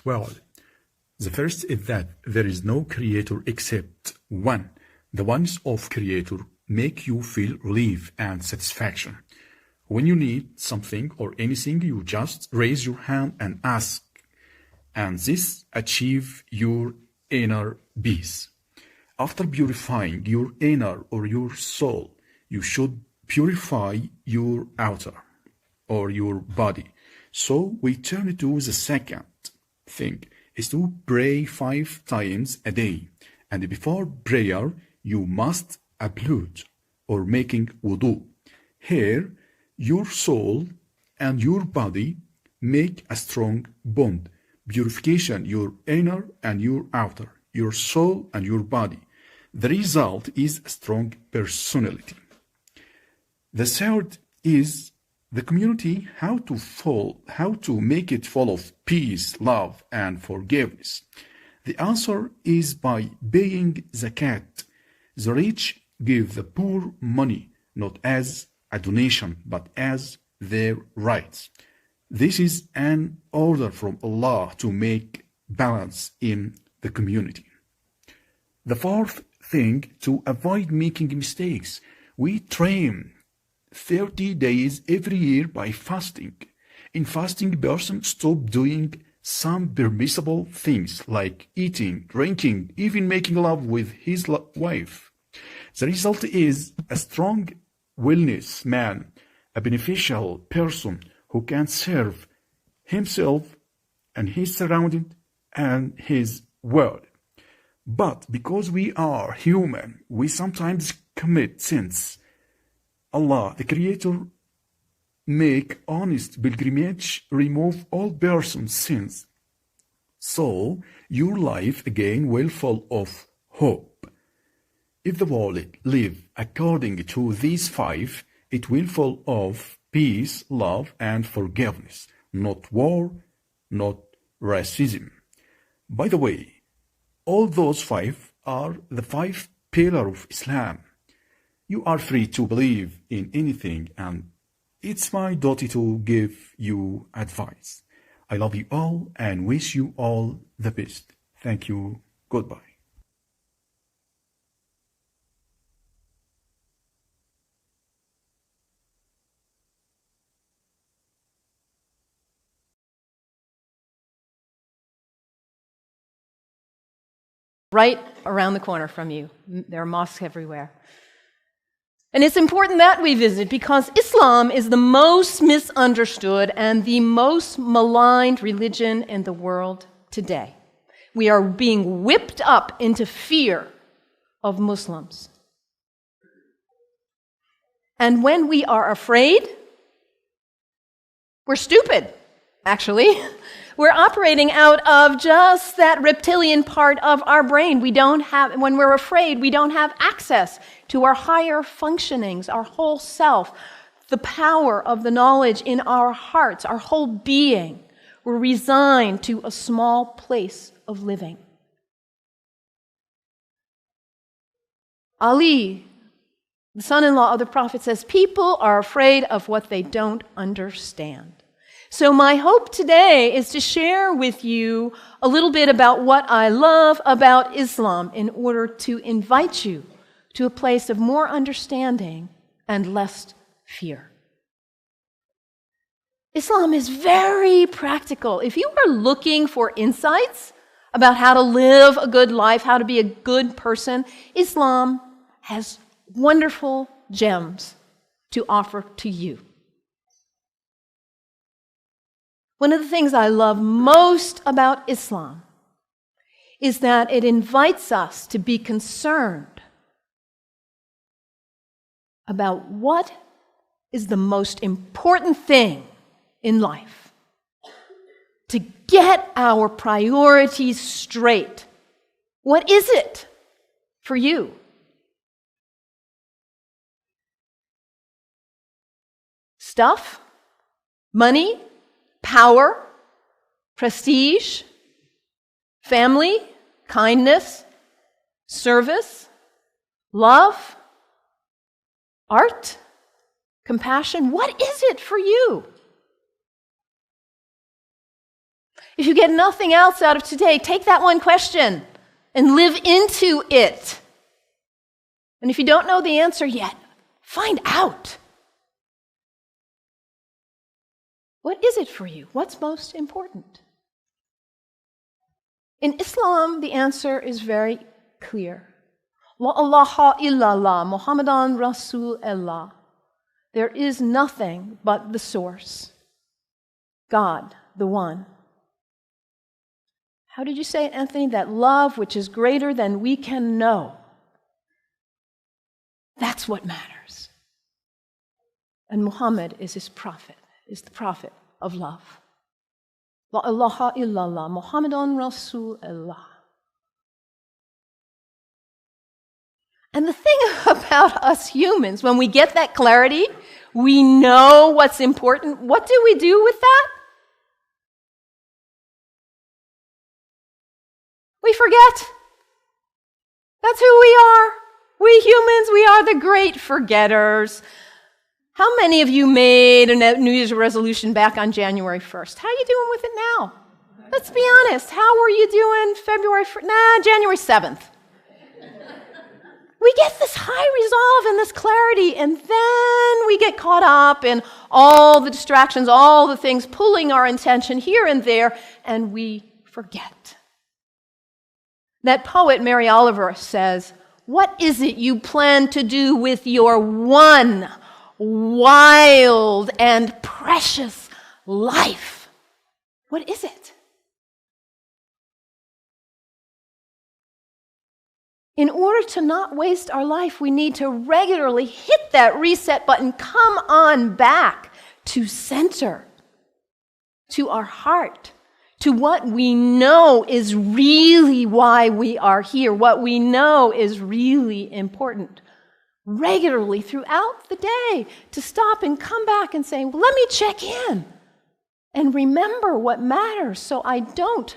world. The first is that there is no creator except one. The oneness of creator make you feel relief and satisfaction. When you need something or anything, you just raise your hand and ask, and this achieve your inner peace. After purifying your inner or your soul, you should purify your outer or your body. So we turn to the second thing, is to pray 5 times a day. And before prayer, you must ablude or making wudu. Here, your soul and your body make a strong bond. Purification, your inner and your outer, your soul and your body. The result is a strong personality. The third is the community, how to make it full of peace, love, and forgiveness. The answer is by paying zakat. The rich give the poor money, not as a donation, but as their rights. This is an order from Allah to make balance in the community. The fourth thing, to avoid making mistakes. We train 30 days every year by fasting. In fasting, a person stops doing some permissible things like eating, drinking, even making love with his wife. The result is a strong wellness man, a beneficial person who can serve himself and his surrounding and his world. But because we are human, we sometimes commit sins. Allah, the Creator, make honest pilgrimage, remove all person's sins. So your life again will full of hope. If the world live according to these 5, it will full of peace, love, and forgiveness, not war, not racism. By the way, all those 5 are the 5 pillars of Islam. You are free to believe in anything, and it's my duty to give you advice. I love you all and wish you all the best. Thank you. Goodbye. Right around the corner from you. There are mosques everywhere. And it's important that we visit because Islam is the most misunderstood and the most maligned religion in the world today. We are being whipped up into fear of Muslims. And when we are afraid, we're stupid, actually. We're operating out of just that reptilian part of our brain. When we're afraid, we don't have access to our higher functionings, our whole self, the power of the knowledge in our hearts, our whole being. We're resigned to a small place of living. Ali, the son-in-law of the Prophet, says, people are afraid of what they don't understand. So my hope today is to share with you a little bit about what I love about Islam in order to invite you to a place of more understanding and less fear. Islam is very practical. If you are looking for insights about how to live a good life, how to be a good person, Islam has wonderful gems to offer to you. One of the things I love most about Islam is that it invites us to be concerned about what is the most important thing in life. To get our priorities straight. What is it for you? Stuff? Money? Power, prestige, family, kindness, service, love, art, compassion. What is it for you? If you get nothing else out of today, take that one question and live into it. And if you don't know the answer yet, find out. What is it for you? What's most important? In Islam, the answer is very clear. La ilaha illallah, Muhammadan Rasulullah. There is nothing but the source, God, the one. How did you say it, Anthony? That love which is greater than we can know. That's what matters. And Muhammad is his prophet, is the prophet of love. La ilaha illallah, Muhammadan Rasulullah. And the thing about us humans, when we get that clarity, we know what's important. What do we do with that? We forget. That's who we are. We humans, we are the great forgetters. How many of you made a New Year's resolution back on January 1st? How are you doing with it now? Let's be honest. How were you doing February 1st? January 7th. We get this high resolve and this clarity, and then we get caught up in all the distractions, all the things pulling our attention here and there, and we forget. That poet, Mary Oliver, says, "What is it you plan to do with your one wild and precious life? What is it?" In order to not waste our life, we need to regularly hit that reset button, come on back to center, to our heart, to what we know is really why we are here, what we know is really important. Regularly throughout the day, to stop and come back and say, well, let me check in and remember what matters so I don't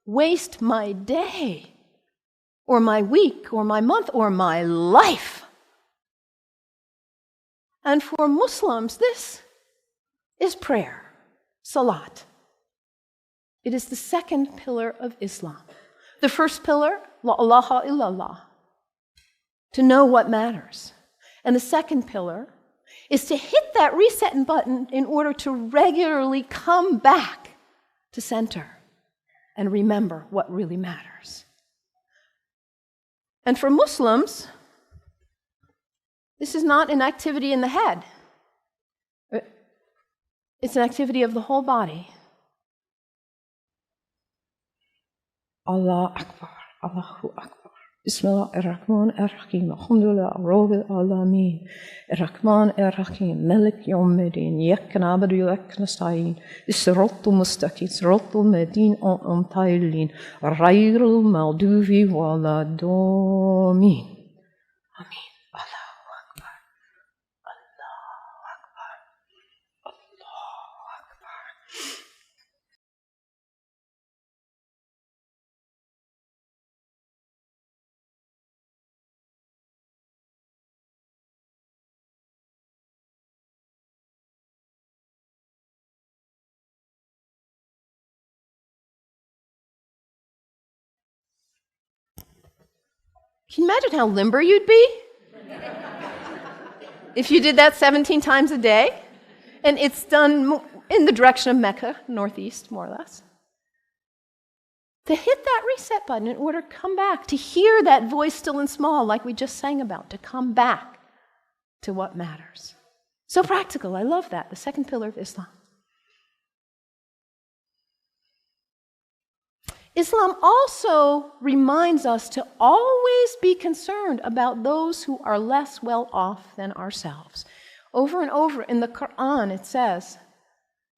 waste my day or my week or my month or my life. And for Muslims, this is prayer, salat. It is the second pillar of Islam. The first pillar, la ilaha illallah, to know what matters. And the second pillar is to hit that reset button in order to regularly come back to center and remember what really matters. And for Muslims, this is not an activity in the head. It's an activity of the whole body. Allah Akbar, Allahu Akbar. Bismillah ar-Rahman ar-Rahim. Alhamdulillah, Rabbil Alameen. Ar-Rahman ar-Rahim. Malik Yawmiddin. Yak na'budu wa yak nasta'in. As-siratal mustaqim. Siratal ladhina an'amta alayhim. Ghayril maghdubi waladdallin. Amin. Allahu Akbar. Allahu Akbar. Allahu Akbar. Can you imagine how limber you'd be if you did that 17 times a day? And it's done in the direction of Mecca, northeast, more or less. To hit that reset button in order to come back, to hear that voice still and small, like we just sang about, to come back to what matters. So practical. I love that. The second pillar of Islam. Islam also reminds us to always be concerned about those who are less well off than ourselves. Over and over in the Quran it says,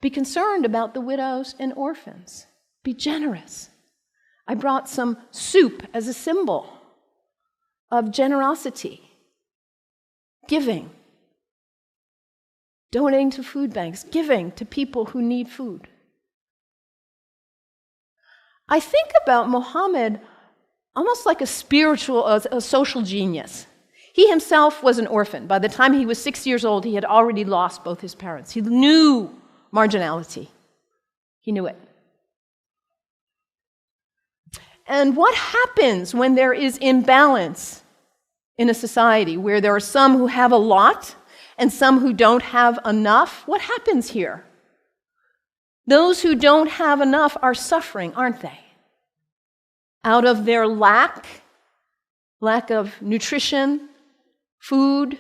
be concerned about the widows and orphans. Be generous. I brought some soup as a symbol of generosity, giving, donating to food banks, giving to people who need food. I think about Muhammad almost like a spiritual, a social genius. He himself was an orphan. By the time he was 6 years old, he had already lost both his parents. He knew marginality. He knew it. And what happens when there is imbalance in a society where there are some who have a lot and some who don't have enough? What happens here? Those who don't have enough are suffering, aren't they? Out of their lack of nutrition, food,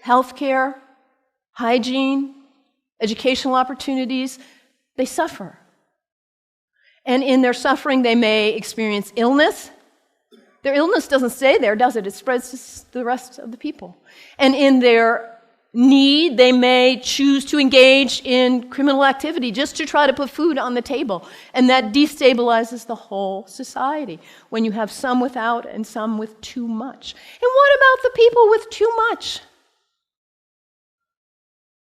healthcare, hygiene, educational opportunities, they suffer. And in their suffering, they may experience illness. Their illness doesn't stay there, does it? It spreads to the rest of the people. And in their need, they may choose to engage in criminal activity just to try to put food on the table. And that destabilizes the whole society when you have some without and some with too much. And what about the people with too much?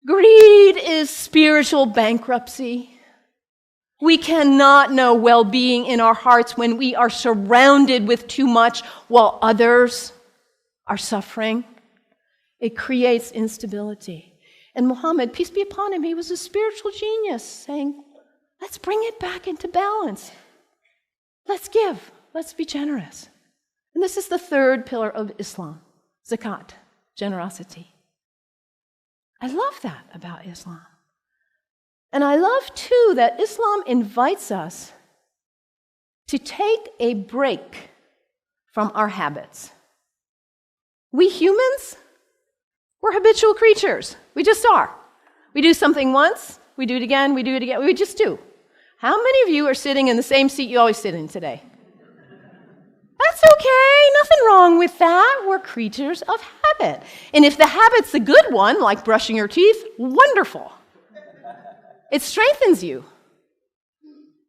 Greed is spiritual bankruptcy. We cannot know well-being in our hearts when we are surrounded with too much while others are suffering. It creates instability. And Muhammad, peace be upon him, he was a spiritual genius, saying, let's bring it back into balance. Let's give. Let's be generous. And this is the third pillar of Islam, zakat, generosity. I love that about Islam. And I love, too, that Islam invites us to take a break from our habits. We humans, we're habitual creatures. We just are. We do something once, we do it again, we just do. How many of you are sitting in the same seat you always sit in today? That's okay, nothing wrong with that. We're creatures of habit. And if the habit's a good one, like brushing your teeth, wonderful. It strengthens you.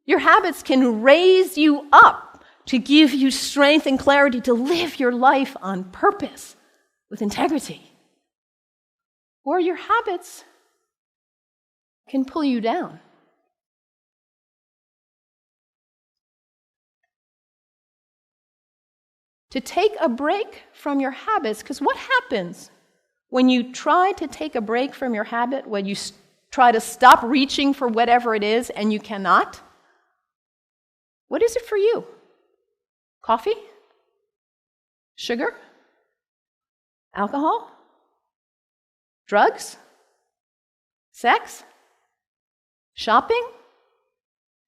Your habits can raise you up to give you strength and clarity to live your life on purpose with integrity. Or your habits can pull you down. To take a break from your habits, because what happens when you try to take a break from your habit, when you try to stop reaching for whatever it is and you cannot? What is it for you? Coffee? Sugar? Alcohol? Drugs? Sex? Shopping?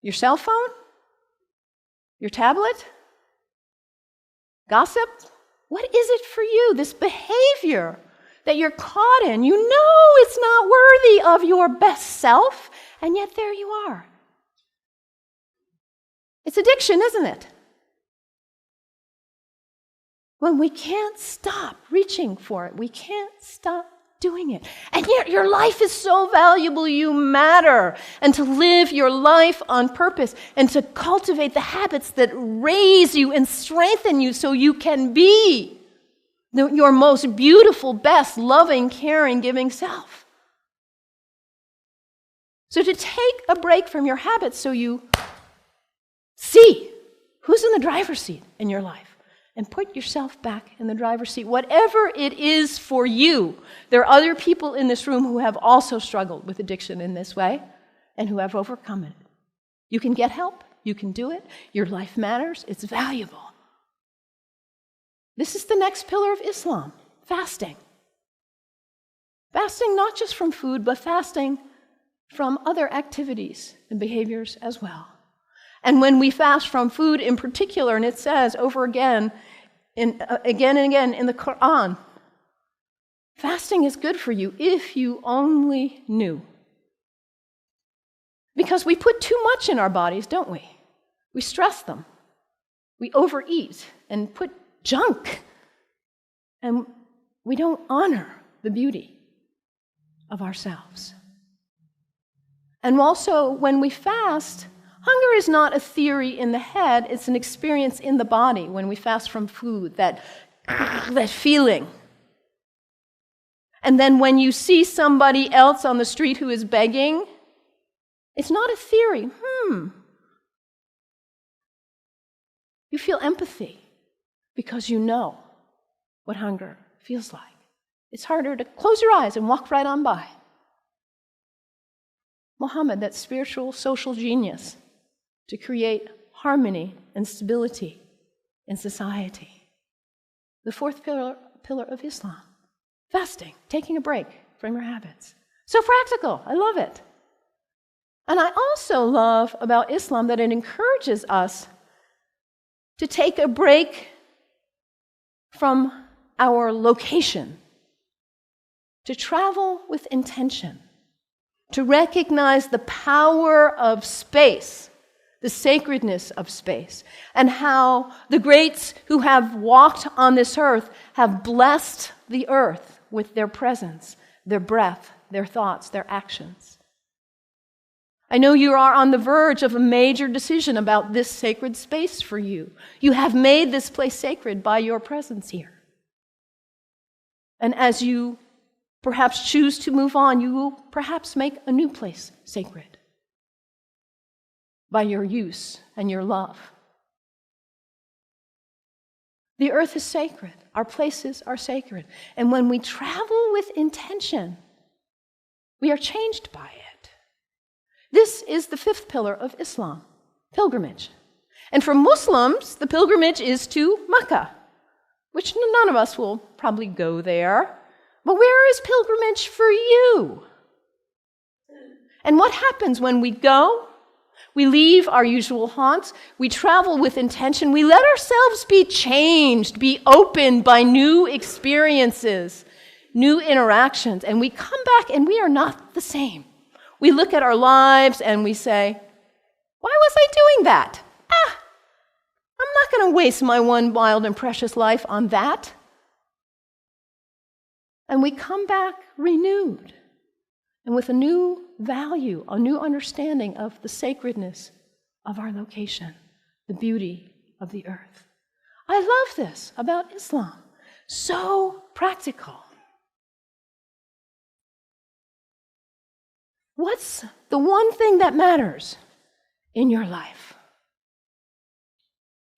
Your cell phone? Your tablet? Gossip? What is it for you, this behavior that you're caught in? You know it's not worthy of your best self, and yet there you are. It's addiction, isn't it? When we can't stop reaching for it, we can't stop doing it. And yet your life is so valuable, you matter. And to live your life on purpose and to cultivate the habits that raise you and strengthen you so you can be your most beautiful, best, loving, caring, giving self. So to take a break from your habits so you see who's in the driver's seat in your life. And put yourself back in the driver's seat, whatever it is for you. There are other people in this room who have also struggled with addiction in this way and who have overcome it. You can get help. You can do it. Your life matters. It's valuable. This is the next pillar of Islam, fasting. Fasting not just from food, but fasting from other activities and behaviors as well. And when we fast from food in particular, and it says over again and again in the Quran, fasting is good for you if you only knew. Because we put too much in our bodies, don't we? We stress them. We overeat and put junk. And we don't honor the beauty of ourselves. And also, when we fast, hunger is not a theory in the head, it's an experience in the body when we fast from food, that feeling. And then when you see somebody else on the street who is begging, it's not a theory. You feel empathy because you know what hunger feels like. It's harder to close your eyes and walk right on by. Muhammad, that spiritual, social genius, to create harmony and stability in society. The fourth pillar of Islam, fasting, taking a break from your habits. So practical. I love it. And I also love about Islam that it encourages us to take a break from our location, to travel with intention, to recognize the power of space, the sacredness of space, and how the greats who have walked on this earth have blessed the earth with their presence, their breath, their thoughts, their actions. I know you are on the verge of a major decision about this sacred space for you. You have made this place sacred by your presence here. And as you perhaps choose to move on, you will perhaps make a new place sacred by your use and your love. The earth is sacred. Our places are sacred. And when we travel with intention, we are changed by it. This is the fifth pillar of Islam, pilgrimage. And for Muslims, the pilgrimage is to Mecca, which none of us will probably go there. But where is pilgrimage for you? And what happens when we go? We leave our usual haunts. We travel with intention. We let ourselves be changed, be opened by new experiences, new interactions. And we come back and we are not the same. We look at our lives and we say, why was I doing that? I'm not going to waste my one wild and precious life on that. And we come back renewed and with a new value, a new understanding of the sacredness of our location, the beauty of the earth. I love this about Islam. So practical. What's the one thing that matters in your life?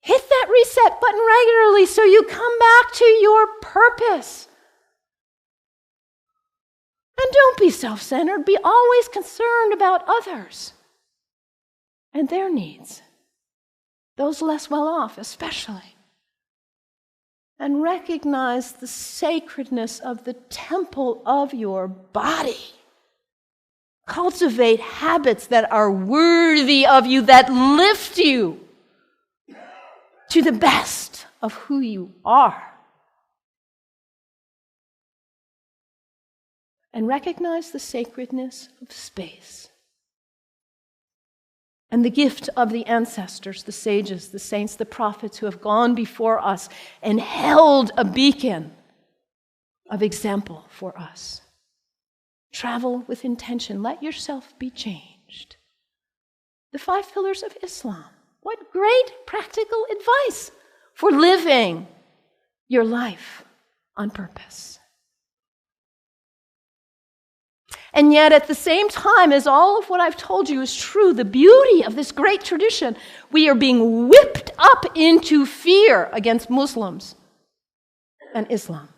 Hit that reset button regularly so you come back to your purpose. And don't be self-centered. Be always concerned about others and their needs, those less well off especially. And recognize the sacredness of the temple of your body. Cultivate habits that are worthy of you, that lift you to the best of who you are. And recognize the sacredness of space and the gift of the ancestors, the sages, the saints, the prophets who have gone before us and held a beacon of example for us. Travel with intention. Let yourself be changed. The 5 pillars of Islam. What great practical advice for living your life on purpose. And yet, at the same time as all of what I've told you is true, the beauty of this great tradition, we are being whipped up into fear against Muslims and Islam.